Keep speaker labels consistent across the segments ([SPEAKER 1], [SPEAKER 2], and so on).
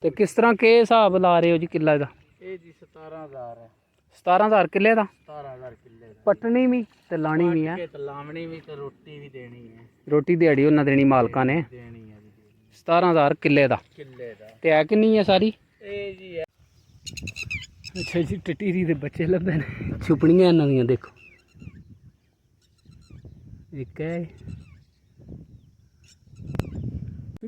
[SPEAKER 1] ਤੇ ਕਿਸ ਤਰ੍ਹਾਂ ਕੇ ਹਿਸਾਬ ਲਾ ਰਹੇ ਹੋ ਜੀ ਕਿੱਲਾ ਦਾ?
[SPEAKER 2] ਇਹ ਜੀ 17000 ਹੈ।
[SPEAKER 1] 17000 ਕਿੱਲੇ ਦਾ?
[SPEAKER 2] 17000 ਕਿੱਲੇ ਦਾ।
[SPEAKER 1] ਪਟਣੀ ਵੀ ਤੇ ਲਾਣੀ ਵੀ ਹੈ?
[SPEAKER 2] ਤੇ ਲਾਵਣੀ ਵੀ ਤੇ ਰੋਟੀ ਵੀ ਦੇਣੀ ਹੈ।
[SPEAKER 1] ਰੋਟੀ ਦਿਹਾੜੀ ਉਹਨਾਂ ਦੇਣੀ ਮਾਲਕਾਂ ਨੇ?
[SPEAKER 2] ਦੇਣੀ ਹੈ ਜੀ।
[SPEAKER 1] 17000 ਕਿੱਲੇ ਦਾ?
[SPEAKER 2] ਕਿੱਲੇ ਦਾ।
[SPEAKER 1] ਤੇ ਹੈ ਕਿੰਨੀ ਹੈ ਸਾਰੀ?
[SPEAKER 2] ਇਹ ਜੀ ਹੈ।
[SPEAKER 1] ਅੱਛਾ ਜੀ, ਟਟੀਰੀ ਦੇ ਬੱਚੇ ਲੱਭੇ ਨੇ, ਛੁਪਣੀਆਂ ਇਹਨਾਂ ਦੀਆਂ ਦੇਖੋ। ਇੱਕ ਹੈ।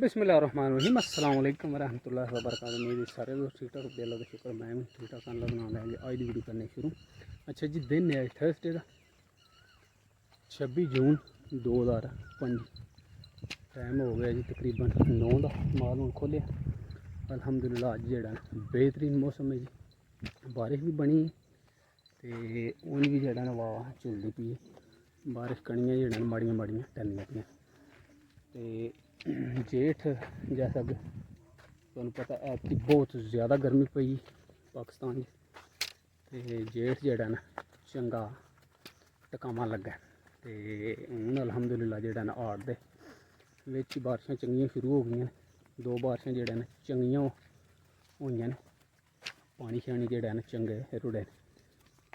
[SPEAKER 1] बिस्मिल्लाहिर्रहमानिर्रहीम अस्सलाम वालेकुम रहमतुल्लाहि व बरकातहू। मेरे सारे दोस्त ठीक ठाक होते, अल्लाह का शुक्र मैं भी ठीक ठाक अल्लाह बना लेंगे। आज की वीडियो करने शुरू। अच्छा जी, दिन है थर्सडे का 26 जून 2005। टाइम हो गया जी तकरीबन 9 का। माल हूँ खोलिया अल्हम्दुलिल्लाह। अज जो बेहतरीन मौसम है जी, बारिश भी बनी तो उन भी जो वाह झुलती पी है बारिश। कणियाँ जो माड़ियाँ माड़ियाँ टैलियां पियाँ। जेठ जैसा कि तुहानू पता है कि बहुत ज़्यादा गर्मी पई पाकिस्तान। तो जेठ जोड़ा ना चंगा टकावा लगा। तो हूँ अलहमदुलिल्लाह जोड़ा ना आड़ दे विच बारिशां चंगियां शुरू हो गई। 2 बारिशां जोड़ा ना चंगियां होईयां ने, पानी शानी जोड़ा ना चंगे रुड़े।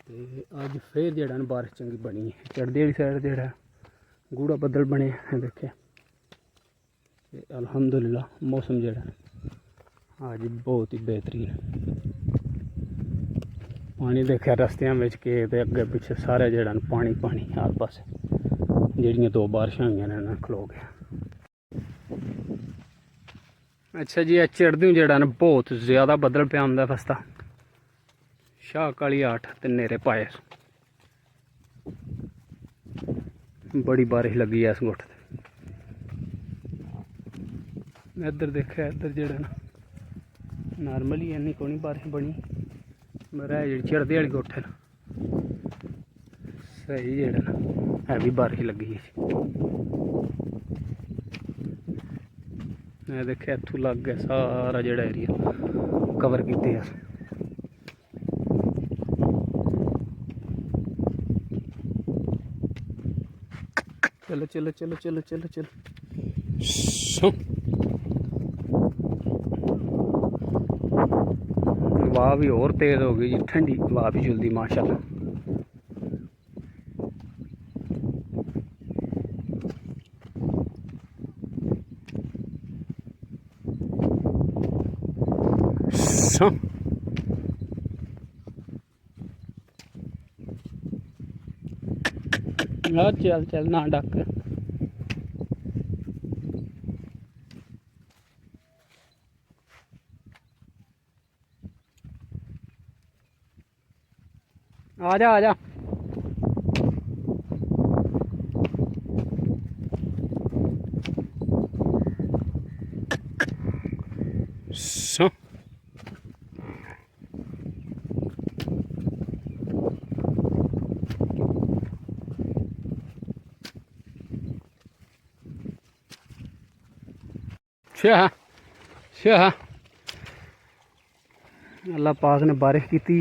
[SPEAKER 1] तो अज फिर जोड़ा ना बारिश चंगी बनी है। चढ़दी आह्ली साइड जोड़ा गूढ़ा बदल बने देखे। अल्हम्दुलिल्लाह मौसम जो आज बहुत ही बेहतरीन। पानी देखा रस्तियां में के अगे पिछे सारे जड़ा पानी पानी हर पास। जड़ियाँ 2 बारिशां हुई ने खलो गया। अच्छा जी, चढ़दी जड़ा बहुत ज़्यादा बदल पे आंदा फसता। शाह काली 8 ते नेरे पाए। बड़ी बारिश लगी है इस गुट। इधर देखा, इधर जो नॉर्मली इन्नी कोनी बारिश बनी, मगर है जी चढ़दी वाली गुट है सही जो है भी बारिश लगी है। मैं देखा इत्थों लग गया सारा जो एरिया कवर किते। चलो चलो चलो चलो चलो चलो। वाह भी और तेज़ हो गई जी, ठंडी वाह भी चलती माशाल्लाह। चल चल ना डक। आजा आजा। शाह शाह अल्लाह पाक ने बारिश की।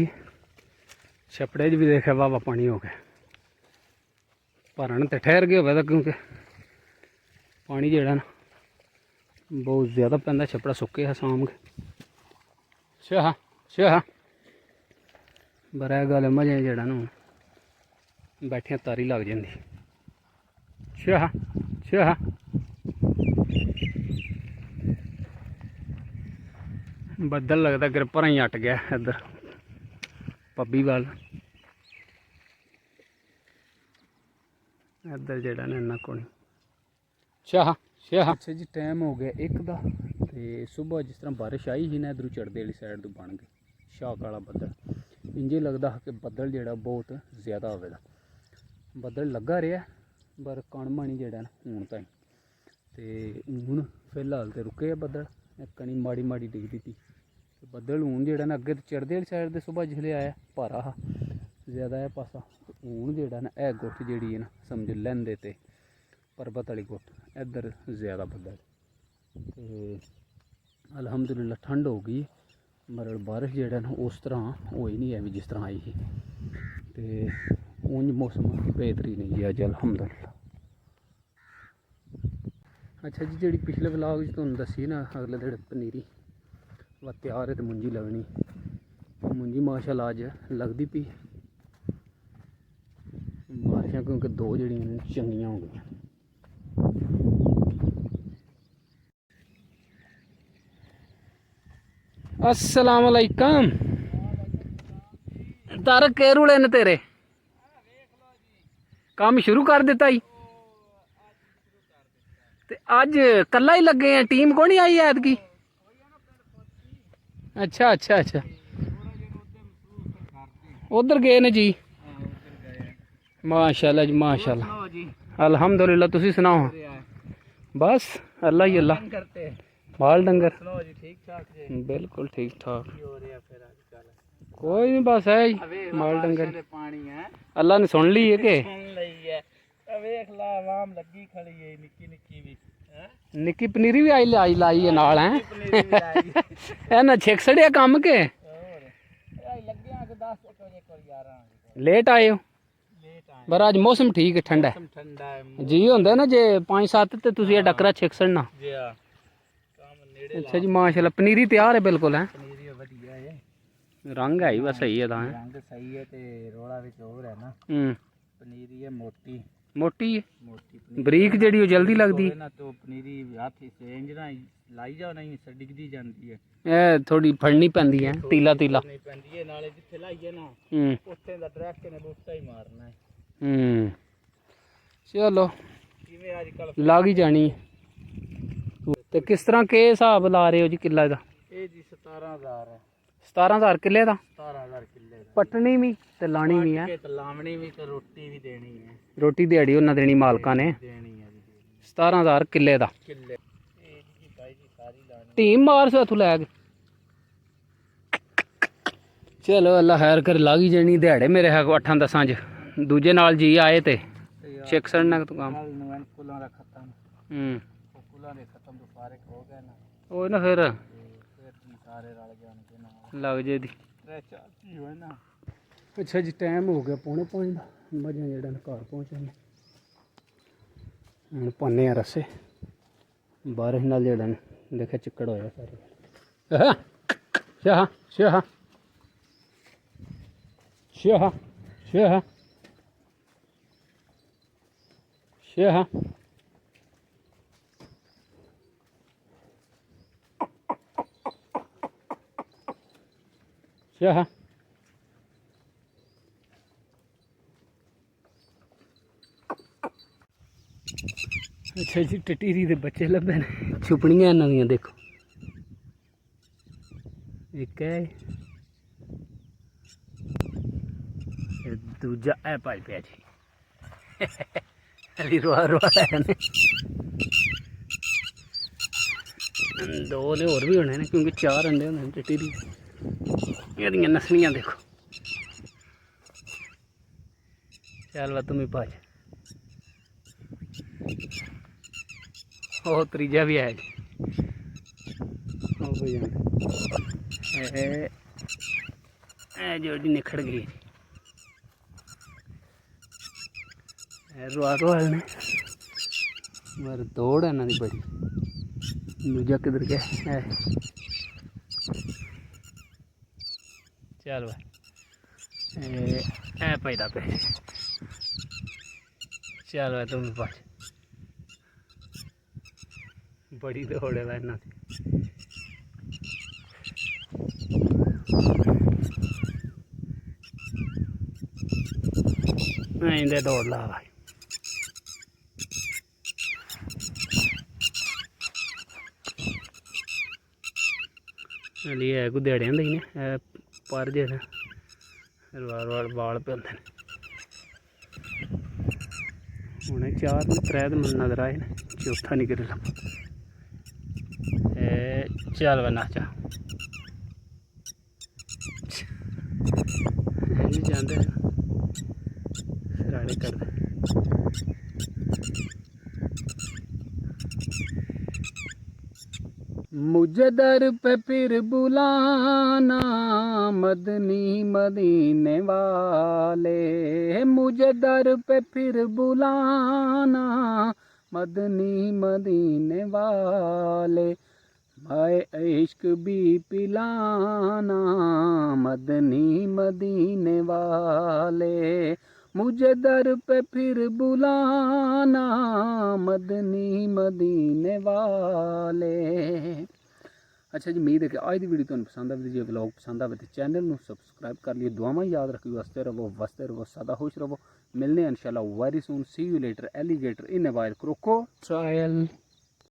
[SPEAKER 1] छपड़े भी देखा वावा पानी हो गया। भरन तो ठहर गया होगा क्योंकि पानी जोड़ा ना बहुत ज़्यादा पैंदा। छपड़ा सुके है शाम के। शाह शाह बड़ा गल मजे जोड़ा ना बैठिया तारी लग जाती। शाह शाह बदल लगता कि भरा ही अट गया इधर पब्बी वाल। इधर जड़ा ने इन्ना को नहीं। शाह शाह। अच्छा जी, टाइम हो गया 1 का। तो सुबह जिस तरह बारिश आई ही ना इधरों चढ़दे वाली साइड तो बन गई शाह काला बदल। इंजे लगता है कि बदल जोड़ा बहुत ज़्यादा होगा। बदल लगा रहा पर कणमा नहीं जोड़ा हूँ ताई। तो हूँ फिलहाल तो रुके बदल, कणी माड़ी माड़ी डिगदी थी। बदल हूँ जो अगे चढ़दे वाली साइड से सुबह जिसले आया भारा हा ज़्यादा है पासा। हूँ जो ना यह गुट जी है ना समझ लैंदे तो परबत वाली गुट इधर ज़्यादा बदल। तो अलहमदुलिल्लाह ठंड हो गई मगर बारिश जो ना उस तरह होई नहीं है भी जिस तरह आई ही। तो उंज मौसम बेहतरीन है जी अज अलहमदुलिल्लाह। अच्छा जी, जी पिछले ब्लॉग तुहानू दसी ना अगले दिन पनीरी वा तैयार है तो मुंजी लगनी। मुंजी माशाल्लाह अज लगती पी बारिशां क्योंकि दो जड़ियां चंगियां हो गई। अस्सलाम वालेकुम। तारक के रुले ने तेरे काम शुरू कर दिता ही ते अज कला ही लगे हैं, टीम को नहीं आई ऐतकी? अच्छा अच्छा अच्छा उधर गए ने जी। माशाल्लाह जी माशाल्लाह अल्हम्दुलिल्लाह। तुसी सुनाओ? बस अल्लाह ही अल्लाह। बाल डंगर
[SPEAKER 2] ठीक ठाक जी?
[SPEAKER 1] बिल्कुल ठीक ठाक।
[SPEAKER 2] हो रहा फिर आजकल
[SPEAKER 1] कोई नहीं बस है माल डंगर।
[SPEAKER 2] पानी है
[SPEAKER 1] अल्लाह ने सुन ली है के
[SPEAKER 2] सुन लई है। वेख ला आवाम लगी खड़ी है निक्की निक्की भी है।
[SPEAKER 1] निक्की पनीरी भी आई लाई है नाल है
[SPEAKER 2] पनीरी भी लाई
[SPEAKER 1] है ना छिक सड़िया काम के
[SPEAKER 2] और लगे आ 10 बजे को 11
[SPEAKER 1] लेट आए हो
[SPEAKER 2] लेट आए
[SPEAKER 1] पर आज मौसम ठीक है ठंडा है
[SPEAKER 2] मौसम ठंडा है
[SPEAKER 1] जी होंगे ना जे 5-7 ते तुसी डकरा छिक सड़ना
[SPEAKER 2] जी हां काम नेड़े
[SPEAKER 1] अच्छा जी माशाल्लाह पनीरी तैयार है बिल्कुल है
[SPEAKER 2] पनीरी वधिया है
[SPEAKER 1] रंग है ही बस सही है तां
[SPEAKER 2] रंग सही है ते रोड़ा विच और है ना पनीरी है मोटी
[SPEAKER 1] मोटी है
[SPEAKER 2] मोटी
[SPEAKER 1] बरीक जड़ी वो जल्दी लगदी
[SPEAKER 2] ना तो पनीरी हाथ से इंज ना लाई जाओ नहीं डिगदी जाती है
[SPEAKER 1] ए थोड़ी फड़नी पैंदी है तीला तीला
[SPEAKER 2] नहीं पैंदी है नाले जिथे लाइए ना उत्थे दा डायरेक्ट ने बूटा ही मारना है
[SPEAKER 1] चलो
[SPEAKER 2] किवें आजकल
[SPEAKER 1] लग ही जानी ते किस तरह के हिसाब ला रहे हो जी किला दा?
[SPEAKER 2] ये जी 17000 है
[SPEAKER 1] 17000 किले दा
[SPEAKER 2] 17000 किले दा
[SPEAKER 1] पटनी भी ते लानी भी है
[SPEAKER 2] के तो लावनी भी ते रोटी भी देनी है
[SPEAKER 1] रोटी दिहाड़ी उन्हें देनी मालका ने
[SPEAKER 2] देनी है जी
[SPEAKER 1] 17000 किले दा
[SPEAKER 2] किले ये जी भाई जी सारी लानी
[SPEAKER 1] टीम मार से इथों लैके चलो अल्लाह खैर कर लाग ही जानी दिहाड़े मेरे है 8-10 च दूजे नाल जी आए ते छिक सड़ना तू काम
[SPEAKER 2] कुलां दा खत्म कुलां दे खत्म तो सारे हो गए ना
[SPEAKER 1] ओ ना फिर
[SPEAKER 2] सारे रल जाणगे ना
[SPEAKER 1] लग जे दी
[SPEAKER 2] चाची होए ना।
[SPEAKER 1] अच्छा जी टाइम हो गया 4:45 का मजा जेड़ा घर पहुंचे हूँ पाने रस्से बारिश नाल जेड़ा देखा चिक्कड़ होया सारे शाह शाह शाह शाह शाह शाह अच्छा जी टटीरी के बच्चे लभे ने छुपनियां इन्हां देखो एक है दूजा है भाई पिया जी अली रोआ रोआ है ने दो ने होर भी होने ने क्योंकि 4 अंडे होंदे टटीरी एहदियां नस्लियां देखो चल वा तुम ही भाज ਉਹ ਤੀਜਾ ਵੀ ਆਇਆ ਜੀ ਉਹ ਹੋ ਜਾਂਦਾ ਇਹ ਜੋੜੀ ਨਿਖੜ ਗਈ ਇਹ ਰੁਆ ਰੁਆ ਨੇ ਮਰ ਦੌੜ ਇਹਨਾਂ ਦੀ ਬੜੀ ਦੂਜਾ ਕਿਧਰ ਗਿਆ ਚੱਲ ਵਾ ਇਹ ਪੈਦਾ ਪੈ ਚੱਲ ਵਾ ਤੂੰ ਪਾ बड़ी दौड़ है वह इन्हें दौड़ ला भाई है को देड़े होंगे पर जे वार बाल पे होंगे हूँ 4 ने 3 दिन नजर आए ने चौथा निकल लगा चल वह नाचा जाते सराड़े करते मुझे दर पे फिर बुलाना मदनी मदीने वाले मुझे दर पे फिर बुलाना मदनी मदीने वाले भाई इश्क भी पिलाना मदनी मदीने वाले, मुझे दर पे फिर बुलाना मदनी मदीने वाले। अच्छा जी, उम्मीद है कि आज की वीडियो तुहानू पसंद आवे। जे व्लॉग पसंद आवे तो चैनल में सबसक्राइब कर लियो। दुआवां याद रखियो, वसते रहो, सदा खुश रहो। मिलने इंशाल्लाह very soon. See you later. Alligator in a while crocodile.